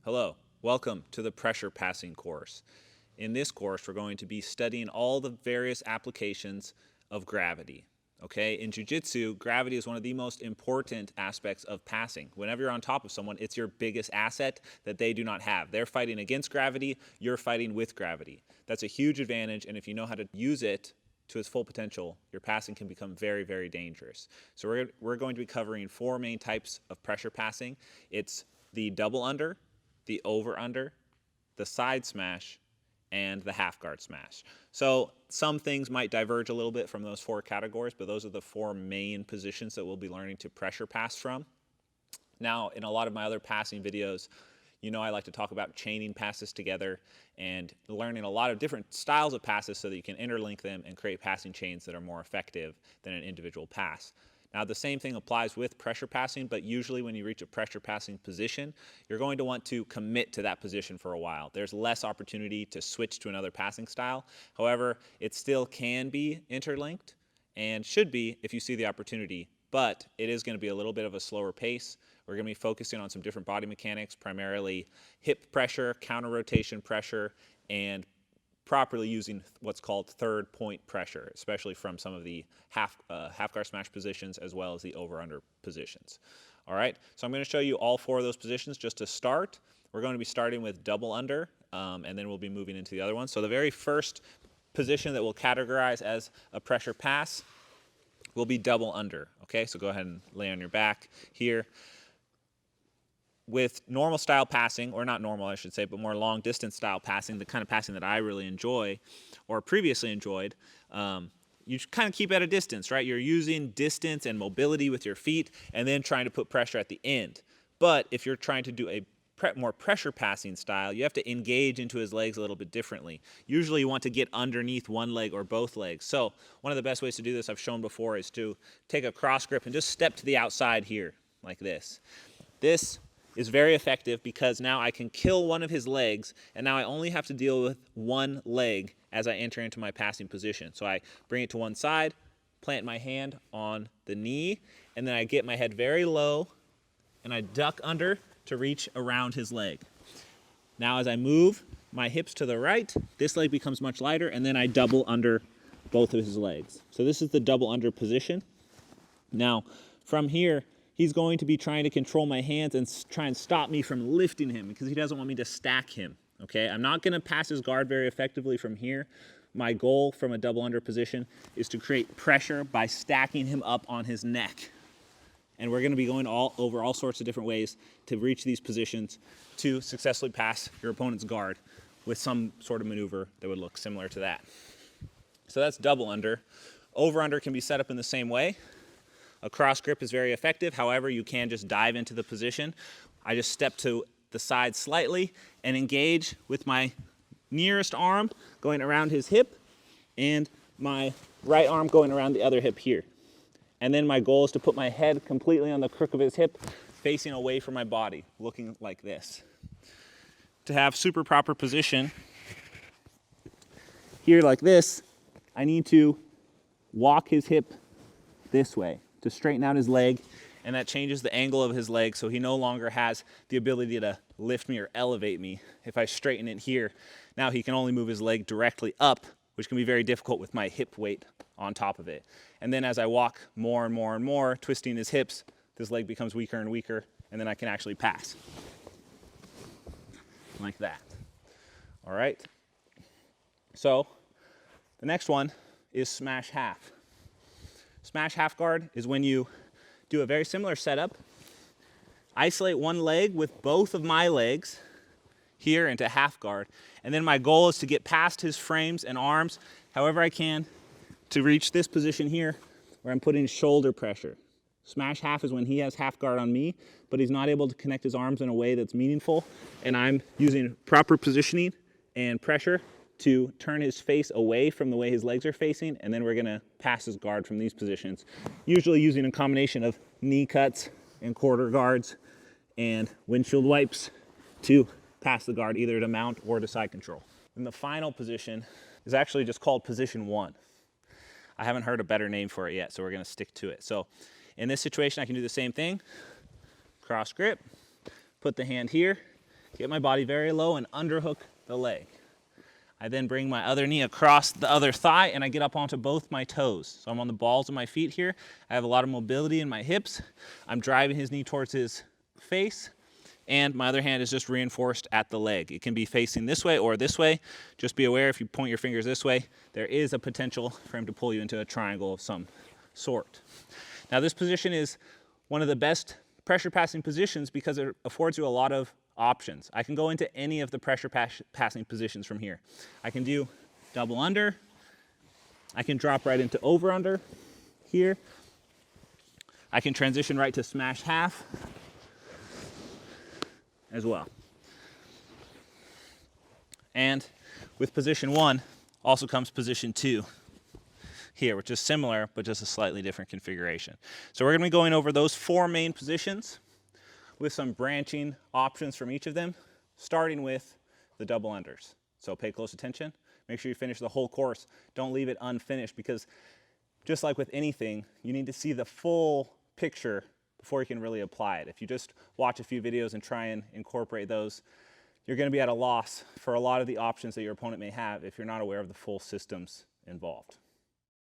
Hello, welcome to the pressure passing course. In this course, we're going to be studying all the various applications of gravity. Okay, in jiu-jitsu, gravity is one of the most important aspects of passing. Whenever you're on top of someone, it's your biggest asset that they do not have. They're fighting against gravity, you're fighting with gravity. That's a huge advantage, and if you know how to use it to its full potential, your passing can become very, very dangerous. So we're going to be covering four main types of pressure passing. It's the double under, the over under, the side smash, and the half guard smash. So some things might diverge a little bit from those four categories, but those are the four main positions that we'll be learning to pressure pass from. Now, in a lot of my other passing videos, you know I like to talk about chaining passes together and learning a lot of different styles of passes so that you can interlink them and create passing chains that are more effective than an individual pass. Now, the same thing applies with pressure passing, but usually when you reach a pressure passing position, you're going to want to commit to that position for a while. There's less opportunity to switch to another passing style. However, it still can be interlinked and should be if you see the opportunity, but it is going to be a little bit of a slower pace. We're going to be focusing on some different body mechanics, primarily hip pressure, counter rotation pressure, and properly using what's called third point pressure, especially from some of the half guard smash positions as well as the over-under positions. All right, so I'm going to show you all four of those positions just to start. We're going to be starting with double under, and then we'll be moving into the other ones. So the very first position that we'll categorize as a pressure pass will be double under. Okay, so go ahead and lay on your back here. With normal style passing, or not normal I should say, but more long distance style passing, the kind of passing that I really enjoy or previously enjoyed, you kind of keep at a distance, right? You're using distance and mobility with your feet and then trying to put pressure at the end. But if you're trying to do a more pressure passing style, you have to engage into his legs a little bit differently. Usually you want to get underneath one leg or both legs. So one of the best ways to do this I've shown before is to take a cross grip and just step to the outside here like this. This is very effective because now I can kill one of his legs, and now I only have to deal with one leg as I enter into my passing position. So I bring it to one side, plant my hand on the knee, and then I get my head very low, and I duck under to reach around his leg. Now as I move my hips to the right, this leg becomes much lighter, and then I double under both of his legs. So this is the double under position. Now from here, he's going to be trying to control my hands and try and stop me from lifting him because he doesn't want me to stack him, okay? I'm not gonna pass his guard very effectively from here. My goal from a double under position is to create pressure by stacking him up on his neck. And we're gonna be going over all sorts of different ways to reach these positions to successfully pass your opponent's guard with some sort of maneuver that would look similar to that. So that's double under. Over under can be set up in the same way. A cross grip is very effective. However, you can just dive into the position. I just step to the side slightly and engage with my nearest arm going around his hip and my right arm going around the other hip here. And then my goal is to put my head completely on the crook of his hip, facing away from my body, looking like this. To have super proper position here like this, I need to walk his hip this way to straighten out his leg, and that changes the angle of his leg so he no longer has the ability to lift me or elevate me. If I straighten it here, now he can only move his leg directly up, which can be very difficult with my hip weight on top of it. And then as I walk more and more and more, twisting his hips, this leg becomes weaker and weaker, and then I can actually pass. Like that. All right? So the next one is smash half. Smash half guard is when you do a very similar setup, isolate one leg with both of my legs here into half guard, and then my goal is to get past his frames and arms however I can to reach this position here where I'm putting shoulder pressure. Smash half is when he has half guard on me, but he's not able to connect his arms in a way that's meaningful, and I'm using proper positioning and pressure to turn his face away from the way his legs are facing, and then we're gonna pass his guard from these positions, usually using a combination of knee cuts and quarter guards and windshield wipes to pass the guard either to mount or to side control. And the final position is actually just called position one. I haven't heard a better name for it yet, so we're gonna stick to it. So in this situation, I can do the same thing, cross grip, put the hand here, get my body very low and underhook the leg. I then bring my other knee across the other thigh and I get up onto both my toes. So I'm on the balls of my feet here. I have a lot of mobility in my hips. I'm driving his knee towards his face, and my other hand is just reinforced at the leg. It can be facing this way or this way. Just be aware, if you point your fingers this way, there is a potential for him to pull you into a triangle of some sort. Now this position is one of the best pressure passing positions because it affords you a lot of options. I can go into any of the pressure passing positions from here. I can do double under. I can drop right into over under here. I can transition right to smash half as well. And with position 1 also comes position 2 here, which is similar but just a slightly different configuration. So we're going to be going over those 4 main positions with some branching options from each of them, starting with the double unders. So pay close attention. Make sure you finish the whole course. Don't leave it unfinished, because just like with anything, you need to see the full picture before you can really apply it. If you just watch a few videos and try and incorporate those, you're going to be at a loss for a lot of the options that your opponent may have if you're not aware of the full systems involved.